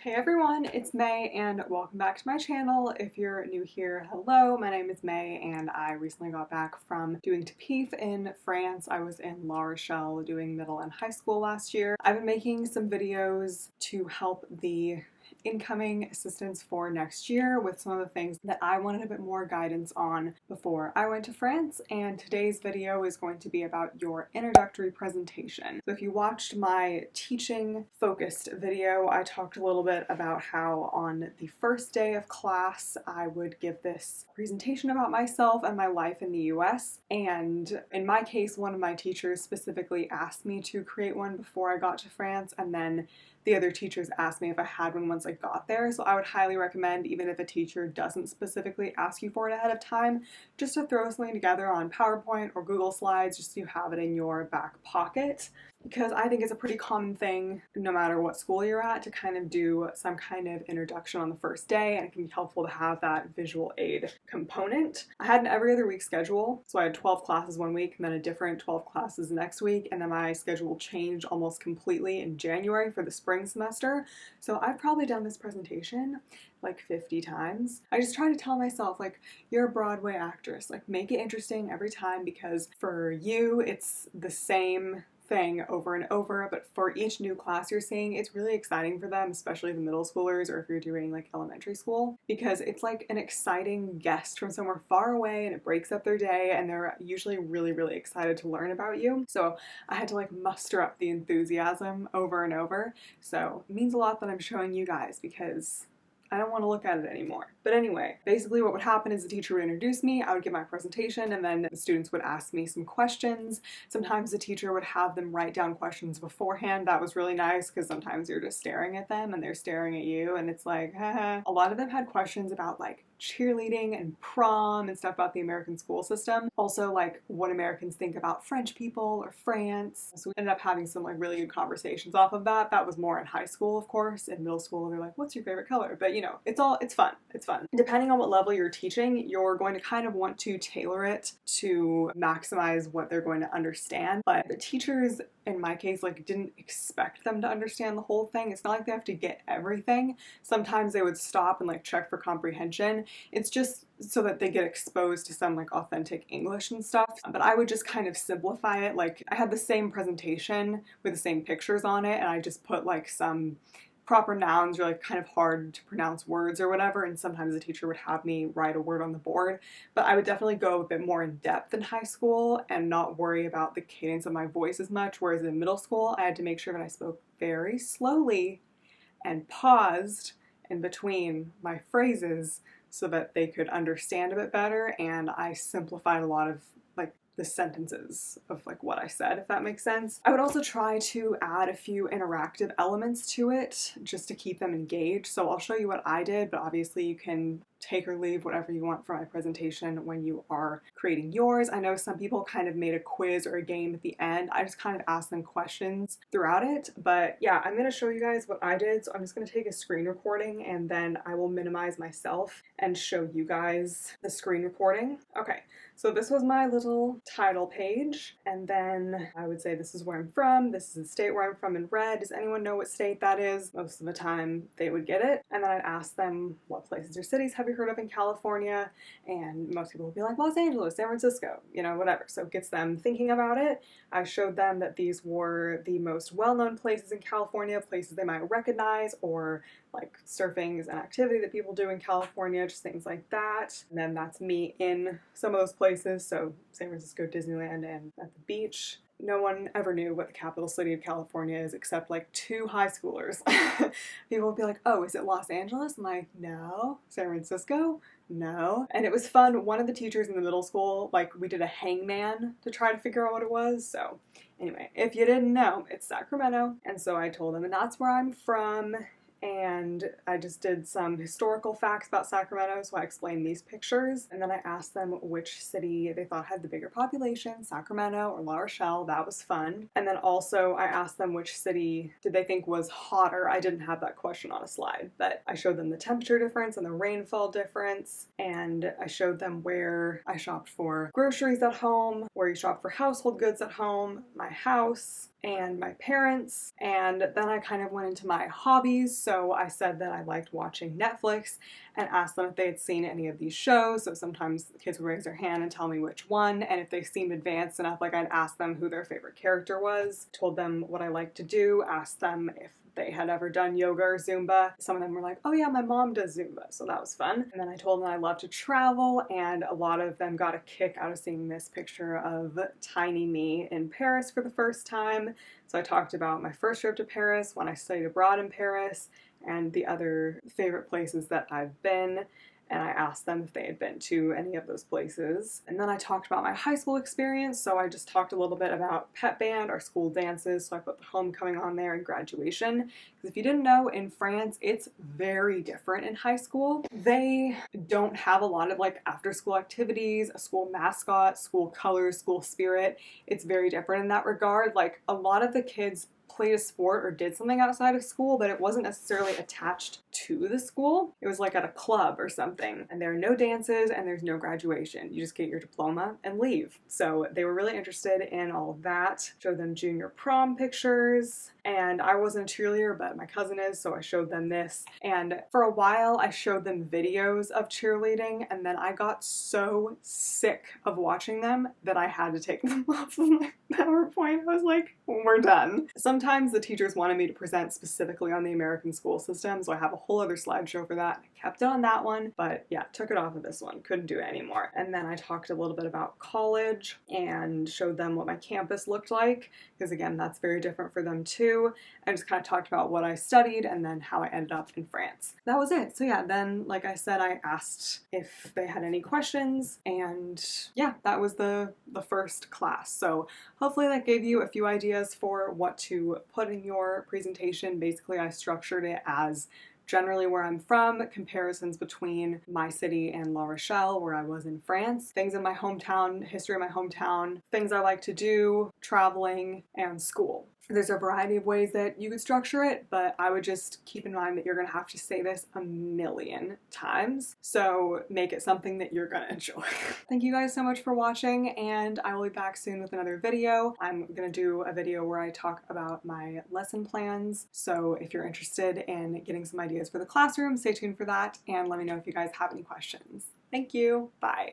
Hey everyone, it's May and welcome back to my channel. If you're new here, hello, my name is May and I recently got back from doing Tapif in France. I was in La Rochelle doing middle and high school last year. I've been making some videos to help the incoming assistants for next year with some of the things that I wanted a bit more guidance on before I went to France, and today's video is going to be about your introductory presentation. So if you watched my teaching focused video, I talked a little bit about how on the first day of class I would give this presentation about myself and my life in the US, and in my case one of my teachers specifically asked me to create one before I got to France, and then the other teachers asked me if I had one once I got there. So I would highly recommend, even if a teacher doesn't specifically ask you for it ahead of time, just to throw something together on PowerPoint or Google Slides just so you have it in your back pocket. Because I think it's a pretty common thing, no matter what school you're at, to kind of do some kind of introduction on the first day, and it can be helpful to have that visual aid component. I had an every other week schedule, so I had 12 classes one week and then a different 12 classes the next week, and then my schedule changed almost completely in January for the spring semester. So I've probably done this presentation like 50 times. I just try to tell myself, like, you're a Broadway actress, like, make it interesting every time, because for you it's the same thing over and over, but for each new class you're seeing, it's really exciting for them, especially the middle schoolers, or if you're doing like elementary school, because it's like an exciting guest from somewhere far away and it breaks up their day, and they're usually really excited to learn about you. So I had to like muster up the enthusiasm over and over. So it means a lot that I'm showing you guys, because I don't want to look at it anymore. But anyway, basically what would happen is the teacher would introduce me, I would give my presentation, and then the students would ask me some questions. Sometimes the teacher would have them write down questions beforehand. That was really nice, because sometimes you're just staring at them and they're staring at you, and it's like, haha. A lot of them had questions about like cheerleading and prom and stuff about the American school system. Also like what Americans think about French people or France. So we ended up having some like really good conversations off of that. That was more in high school, of course. In middle school they're like, what's your favorite color? But you know, it's fun. It's fun. Depending on what level you're teaching, you're going to kind of want to tailor it to maximize what they're going to understand. But the teachers, in my case, like didn't expect them to understand the whole thing. It's not like they have to get everything. Sometimes they would stop and like check for comprehension. It's just so that they get exposed to some like authentic English and stuff. But I would just kind of simplify it. Like I had the same presentation with the same pictures on it, and I just put like some proper nouns or like kind of hard to pronounce words or whatever, and sometimes the teacher would have me write a word on the board. But I would definitely go a bit more in depth in high school and not worry about the cadence of my voice as much, whereas in middle school I had to make sure that I spoke very slowly and paused in between my phrases so that they could understand a bit better, and I simplified a lot of like the sentences of like what I said, if that makes sense. I would also try to add a few interactive elements to it just to keep them engaged. So I'll show you what I did, but obviously you can take or leave whatever you want from my presentation when you are creating yours. I know some people kind of made a quiz or a game at the end. I just kind of asked them questions throughout it. But yeah, I'm going to show you guys what I did. So I'm just going to take a screen recording and then I will minimize myself and show you guys the screen recording. Okay, so this was my little title page, and then I would say this is where I'm from, this is the state where I'm from in red. Does anyone know what state that is? Most of the time they would get it. And then I'd ask them, what places or cities have you heard of in California? And most people would be like, Los Angeles, San Francisco, you know, whatever. So it gets them thinking about it. I showed them that these were the most well-known places in California, places they might recognize, or like surfing is an activity that people do in California, just things like that. And then that's me in some of those places. So San Francisco, Disneyland, and at the beach. No one ever knew what the capital city of California is except like 2 high schoolers. People would be like, oh, is it Los Angeles? I'm like, no. San Francisco? No. And it was fun. One of the teachers in the middle school, like, we did a hangman to try to figure out what it was. So anyway, if you didn't know, it's Sacramento. And so I told them, and that's where I'm from. And I just did some historical facts about Sacramento, so I explained these pictures, and then I asked them which city they thought had the bigger population, Sacramento or La Rochelle. That was fun. And then also I asked them which city did they think was hotter. I didn't have that question on a slide, but I showed them the temperature difference and the rainfall difference, and I showed them where I shopped for groceries at home, where you shop for household goods at home, my house, and my parents, and then I kind of went into my hobbies. So I said that I liked watching Netflix and asked them if they had seen any of these shows. So sometimes the kids would raise their hand and tell me which one, and if they seemed advanced enough, like I'd ask them who their favorite character was, told them what I liked to do, asked them if they had ever done yoga or Zumba. Some of them were like, oh yeah, my mom does Zumba, so that was fun. And then I told them I love to travel, and a lot of them got a kick out of seeing this picture of tiny me in Paris for the first time. So I talked about my first trip to Paris, when I studied abroad in Paris, and the other favorite places that I've been. And I asked them if they had been to any of those places. And then I talked about my high school experience, so I just talked a little bit about pep band, our school dances, so I put the homecoming on there and graduation. Because if you didn't know, in France, it's very different in high school. They don't have a lot of like after school activities, a school mascot, school colors, school spirit. It's very different in that regard. Like a lot of the kids played a sport or did something outside of school, but it wasn't necessarily attached to the school. It was like at a club or something. And there are no dances and there's no graduation. You just get your diploma and leave. So they were really interested in all of that. Showed them junior prom pictures. And I wasn't a cheerleader, but my cousin is, so I showed them this. And for a while, I showed them videos of cheerleading, and then I got so sick of watching them that I had to take them off of my PowerPoint. I was like, we're done. Sometimes the teachers wanted me to present specifically on the American school system, so I have a whole other slideshow for that. I kept it on that one, but yeah, took it off of this one. Couldn't do it anymore. And then I talked a little bit about college and showed them what my campus looked like, because again, that's very different for them too. I just kind of talked about what I studied and then how I ended up in France. That was it. So yeah, then like I said, I asked if they had any questions, and yeah, that was the first class. So hopefully that gave you a few ideas for what to put in your presentation. Basically, I structured it as generally where I'm from, comparisons between my city and La Rochelle, where I was in France, things in my hometown, history of my hometown, things I like to do, traveling, and school. There's a variety of ways that you could structure it, but I would just keep in mind that you're going to have to say this a million times, so make it something that you're going to enjoy. Thank you guys so much for watching, and I will be back soon with another video. I'm going to do a video where I talk about my lesson plans, so if you're interested in getting some ideas for the classroom, stay tuned for that, and let me know if you guys have any questions. Thank you. Bye.